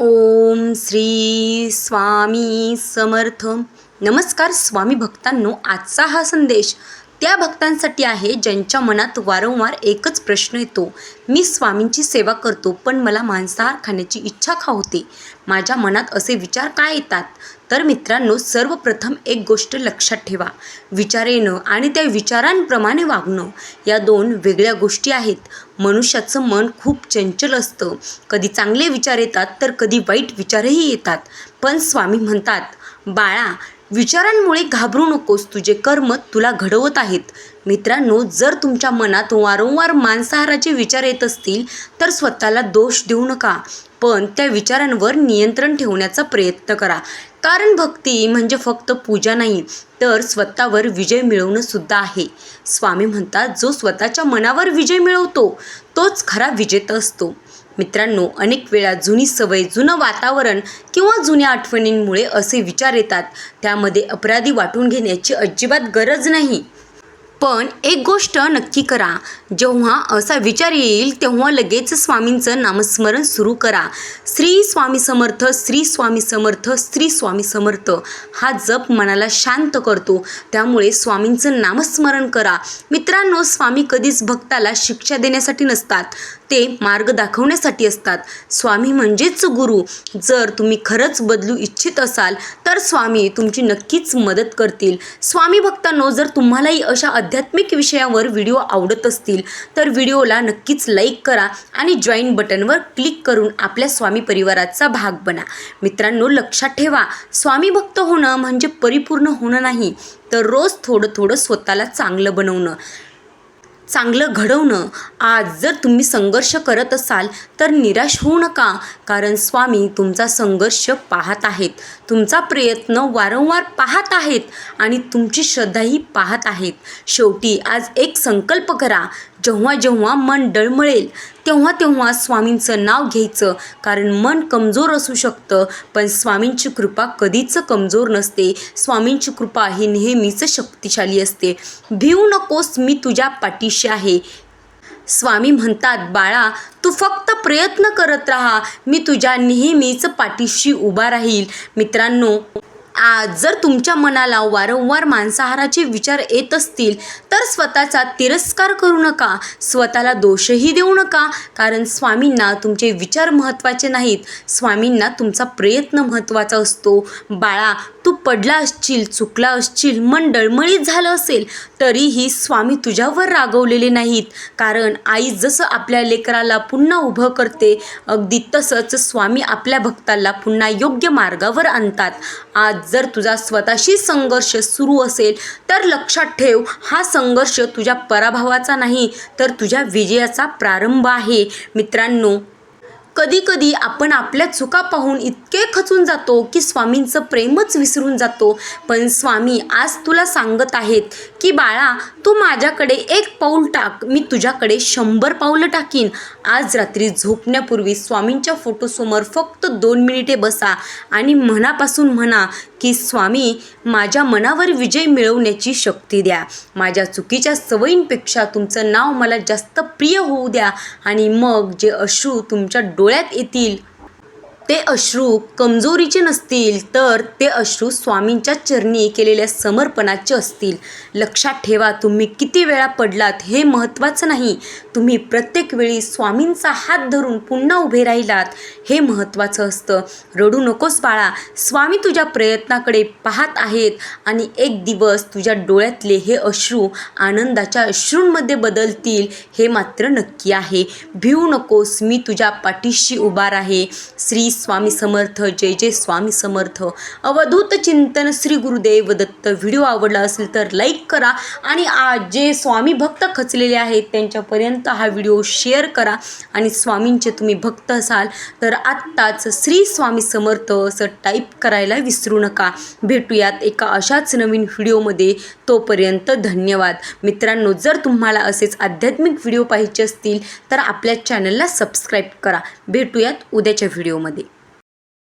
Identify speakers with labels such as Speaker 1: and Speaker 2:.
Speaker 1: ओम श्री स्वामी समर्थ. नमस्कार स्वामी भक्तांनो, आजचा हा संदेश त्या भक्तांसाठी आहे ज्यांच्या मनात वारंवार एकच प्रश्न येतो. मी स्वामींची सेवा करतो पण मला मांसाहार खाण्याची इच्छा का होते? माझ्या मनात असे विचार काय येतात? तर मित्रांनो, सर्वप्रथम एक गोष्ट लक्षात ठेवा. विचार येणं आणि त्या विचारांप्रमाणे वागणं या दोन वेगळ्या गोष्टी आहेत. मनुष्याचं मन खूप चंचल असतं. कधी चांगले विचार येतात तर कधी वाईट विचारही येतात. पण स्वामी म्हणतात, बाळा, विचारांमुळे घाबरू नकोस, तुझे कर्म तुला घडवत आहेत. मित्रांनो, जर तुमच्या मनात वारंवार मांसाहाराचे विचार येत असतील तर स्वतःला दोष देऊ नका, पण त्या विचारांवर नियंत्रण ठेवण्याचा प्रयत्न करा. कारण भक्ती म्हणजे फक्त पूजा नाही, तर स्वतःवर विजय मिळवणं सुद्धा आहे. स्वामी म्हणतात, जो स्वतःच्या मनावर विजय मिळवतो तोच खरा विजेता असतो. मित्रांनो, अनेक वेळा जुनी सवय, जुनं वातावरण किंवा जुन्या आठवणींमुळे असे विचार येतात. त्यामध्ये अपराधी वाटून घेण्याची अजिबात गरज नाही. पण एक गोष्ट नक्की करा, जेव्हा असा विचार येईल तेव्हा लगेच स्वामींचं नामस्मरण सुरू करा. श्री स्वामी समर्थ, श्री स्वामी समर्थ, श्री स्वामी समर्थ हा जप मनाला शांत करतो. त्यामुळे स्वामींचं नामस्मरण करा. मित्रांनो, स्वामी कधीच भक्ताला शिक्षा देण्यासाठी नसतात, ते मार्ग दाखवण्यासाठी असतात. स्वामी म्हणजेच गुरु. जर तुम्ही खरंच बदलू इच्छित असाल तर स्वामी तुमची नक्कीच मदत करतील. स्वामी भक्तांनो, जर तुम्हालाही अशा आध्यात्मिक विषयावर व्हिडिओ आवडत असतील तर व्हिडिओला नक्कीच लाईक करा आणि जॉईन बटनवर क्लिक करून आपल्या स्वामी परिवाराचा भाग बना. मित्रांनो, लक्षात ठेवा, स्वामी भक्त होणं म्हणजे परिपूर्ण होणं नाही, तर रोज थोडं थोडं स्वतःला चांगलं बनवणं, चांगलं घडवणं. आज जर तुम्ही संघर्ष करत असाल तर निराश होऊ नका, कारण स्वामी तुमचा संघर्ष पाहत आहेत, तुमचा प्रयत्न वारंवार पाहत आहेत आणि तुमची श्रद्धाही पाहत आहेत. शेवटी आज एक संकल्प करा, जेव्हा जेव्हा मन डळमळेल तेव्हा तेव्हा स्वामींचं नाव घ्यायचं. कारण मन कमजोर असू शकतं, पण स्वामींची कृपा कधीच कमजोर नसते. स्वामींची कृपा ही नेहमीच शक्तिशाली असते. भिवू नकोस, मी तुझ्या पाठीशी आहे. स्वामी म्हणतात, बाळा, तू फक्त प्रयत्न करत राहा, मी तुझ्या नेहमीच पाठीशी उभा राहील. मित्रांनो, आज जर तुमच्या मनाला वारंवार मांसाहाराचे विचार येत असतील तर स्वतःचा तिरस्कार करू नका, स्वतःला दोषही देऊ नका. कारण स्वामींना तुमचे विचार महत्त्वाचे नाहीत, स्वामींना तुमचा प्रयत्न महत्त्वाचा असतो. बाळा, तू पडला असशील, चुकला असशील, मन डळमळीत झालं असेल तरीही स्वामी तुझ्यावर रागवलेले नाहीत. कारण आई जसं आपल्या लेकराला पुन्हा उभं करते, अगदी तसंच स्वामी आपल्या भक्ताला पुन्हा योग्य मार्गावर आणतात. आज जर तुझा स्वतःशी संघर्ष सुरू असेल तर लक्षात ठेव, हा संघर्ष तुझ्या पराभवाचा नाही, तर तुझ्या विजयाचा प्रारंभ आहे. मित्रांनो, कधी कधी आपण आपल्या चुका पाहून इतके खचून जातो की स्वामींचं प्रेमच विसरून जातो. पण स्वामी आज तुला सांगत आहेत की बाळा, तू माझ्याकडे एक पाऊल टाक, मी तुझ्याकडे 100 पावलं टाकीन. आज रात्री झोपण्यापूर्वी स्वामींच्या फोटोसमोर फक्त 2 मिनिटे बसा आणि मनापासून म्हणा की स्वामी, माझ्या मनावर विजय मिळवण्याची शक्ती द्या. माझ्या चुकीच्या सवयींपेक्षा तुमचं नाव मला जास्त प्रिय होऊ द्या. आणि मग जे अश्रू तुमच्या डोळ्यात येतील ते अश्रू कमजोरीचे नसतील, तर ते अश्रू स्वामींच्या चरणी केलेल्या समर्पणाचे असतील. लक्षात ठेवा, तुम्ही किती वेळा पडलात हे महत्त्वाचं नाही, तुम्ही प्रत्येक वेळी स्वामींचा हात धरून पुन्हा उभे राहिलात हे महत्त्वाचं असतं. रडू नकोस बाळा, स्वामी तुझ्या प्रयत्नाकडे पाहत आहेत आणि एक दिवस तुझ्या डोळ्यातले हे अश्रू आनंदाच्या अश्रूंमध्ये बदलतील, हे मात्र नक्की आहे. भिवू नकोस, मी तुझ्या पाठीशी उभा आहे. श्री स्वामी समर्थ. जय जय स्वामी समर्थ. अवधूत चिंतन श्री गुरुदेव दत्त. व्हिडिओ आवडला असेल तर लाईक करा आणि आज जे स्वामी भक्त खचलेले आहेत त्यांच्यापर्यंत हा व्हिडिओ शेअर करा. आणि स्वामींचे तुम्ही भक्त असाल तर आत्ताच श्री स्वामी समर्थ असं टाईप करायला विसरू नका. भेटूयात एका अशाच नवीन व्हिडिओमध्ये. तोपर्यंत धन्यवाद. मित्रांनो, जर तुम्हाला असेच आध्यात्मिक व्हिडिओ पाहायचे असतील तर आपल्या चॅनलला सबस्क्राईब करा. भेटूयात उद्याच्या व्हिडिओमध्ये.